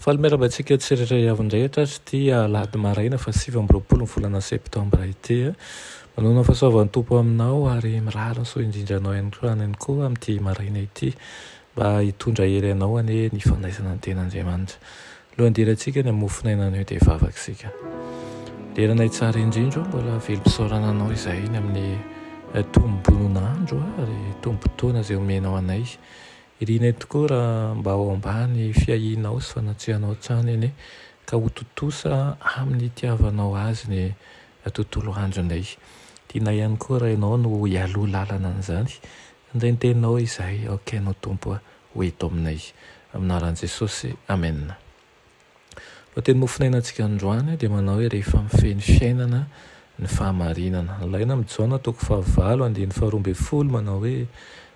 Falomerabantsika tsirairay avindrehitra dia lahady maraina fa 7 volana septambra ity manona fahasoavan'ny tompo aminao ary mirariny so indrindranao ihany koa amin'ity maraina ity mba hitondra hery anao ane ny fandraisana ny ten'Andriamanitra. Lohandirantsika ny amofinaina anio dia vavakisika. Leranay tsara indrindra mbola velom-pisaorana anao izay iny amin'ny tombonandro ary tombotaona izay omenao anay. Irinay tokoa raha mba ao ambany fiahinao sy fanatsianao trany eny ka ho totosa amin'ny itiavanao azy ny tontolo andronay. Tianay ihany koa raha ianao no hialoha lalana an'izany. Indray ny teninao izay aokenao tompo ho eto aminay. Aminaran'i Jesosy, amen. Ny teny mofinainantsika androany dia manao hoe rehefa mifeny fiainana ny fahamarinana. Ilaina amin'ny Jaona 9:12 manao hoe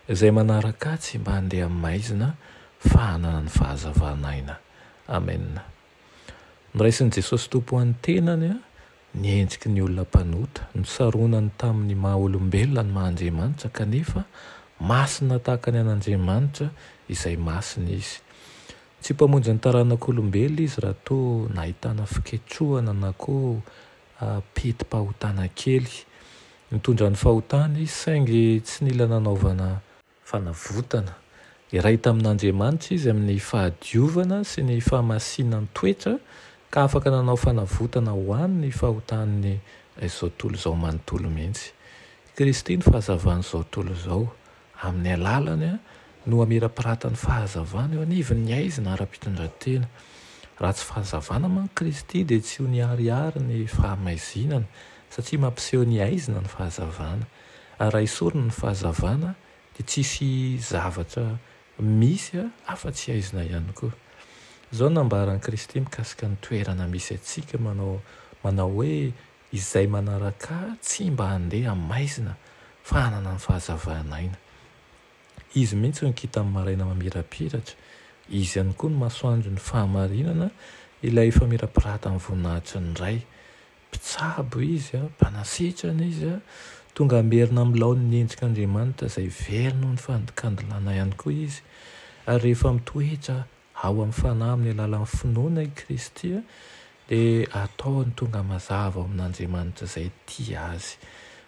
izay manaraka tsy mba handeha maizina fa hanana ny fahazavanaina. Amen. Niraisin'i Jesosy tompo an'ny tenany nienjiky ny olona mpanota, nosaronany tamin'ny maha-olombelona ny maha-Andriamanitra kanefa masina tahaka ny an'Andriamanitra izay masina izy. Tsy mpamonjy ny taranak'olombelona izy raha toa nahitana fiketrohana na koa peti-pahotana kely. Nitondra ny fahotana izy saingy tsy nila nanaovana fanavotana. Iray tamin'Andriamanitra izy amin'ny fahadiovana sy ny fahamasinany toetra ka afaka nanao fanavotana ho an'ny fahotan'ny izao tontolo izao manontolo mihitsy. Kristy ny fahazavana izao tontolo izao. Amin'ny alalany no amira-piratany fahazavana eo anivon'ny aizina ara-pitondratena. Raha tsy fahazavana manko Kristy dia tsy ho niharihary ny fahamaizinana satria mampiseho ny aizina ny fahazavana. Ary raha isorina ny fahazavana dia tsisy zavatra misy afa-tsy aizina ihany koa. Izao nambaran'i Kristy mikasika ny toerana misy atsika manao hoe izay manaraka tsy mba handeha maizina fa hanana ny fahazavanaina. Izy mihitsy nikita amin'ny maraina mamirapiratra. Izy ihany koa ny masoandro ny fahamarinana ilay efa mira-pirata amin'ny voninahitra ny ray. Mpitsabo izy, mpanasitrana izy, tonga amerina amin'ny laon'ny endrik'Andriamanitra izay very noho ny fandikandilana ihany koa izy. Ary rehefa mitoetra ao amin'ny fanahy amin'ny alalan'ny finoana i Kristy dia ataony tonga mazava ao amin'Andriamanitra izay tia azy.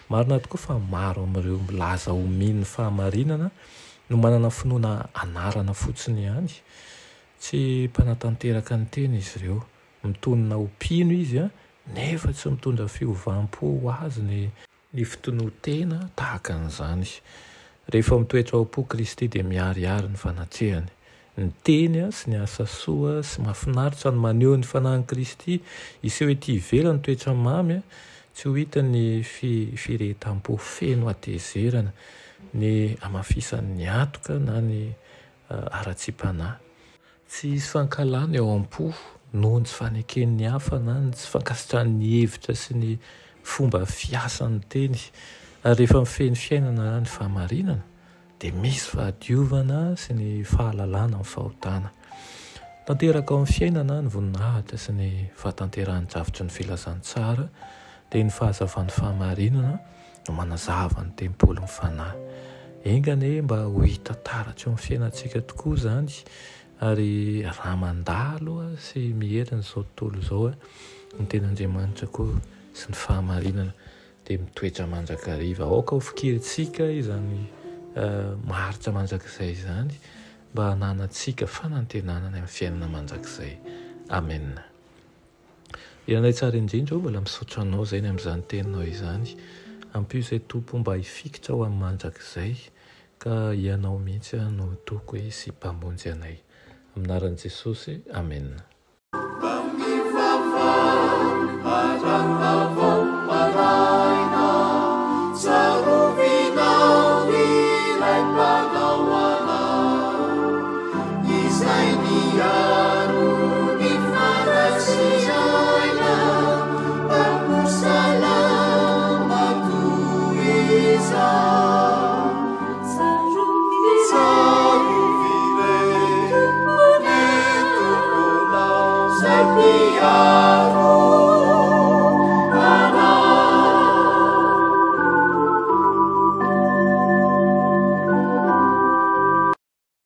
Marina tokoa fa maro amin'ireo milaza omeny ny fahamarinana no manana finoana anarana fotsiny ihany. Tsy mpanatanteraka ny teny izy ireo. Mitonona ho mpino izy nefa tsy mitondra fiovam-po ho azy ny fitonoan-tena tahaka an'izany. Rehefa mitoetra ao po Kristy dia miharihary ny fanatrehany. Ny teny sy ny asa soa sy mahafinaritra ny maneho ny fanahin'i Kristy iseho ety ivelany toetra mamy tsy ho hita ny firehetam-po feno atezerana, ny amafisan'ny atoka na ny ara-tsi-panahy. Tsy hisy fankalana eo am-po noho ny tsy faneken'ny hafa na ny tsy fankasitrahan'ny hevitra sy ny fomba fiasan'ny teny. Ary rehefa mifeny fiainana ny fahamarinana dia misy fahadiovana sy ny fahalalana amin'ny fahotana. Tanteraka ao amin'ny fiainana ny voninahitra sy ny fahatanterahan-javitra ny filazantsara dia ny fahazavan'ny fahamarinana no manazava ny tempolo ny fanahy. Engane mba ho hita taratra eo amin'ny fiainantsika tokoa izany ary raha mandalo sy miheriny izao tontolo izao ny ten'Andriamanitra koa sy ny fahamarinana dia mitoetra mandrakariva. Aoka ho fikirintsika izany maharitra mandrakizay izany mba hananantsika fanantenana amin'ny fiainana mandrakizay. Amen. Ianay tsara indrindra mbola misaotra anao izay ny amin'izany teninao izany. Ampio izay tompo mba hifikitra ao amin'ny mandrakizay ka ianao mihitsy no toko sy mpamonjy anay. Aminaran'i Jesosy, amen. Yeah.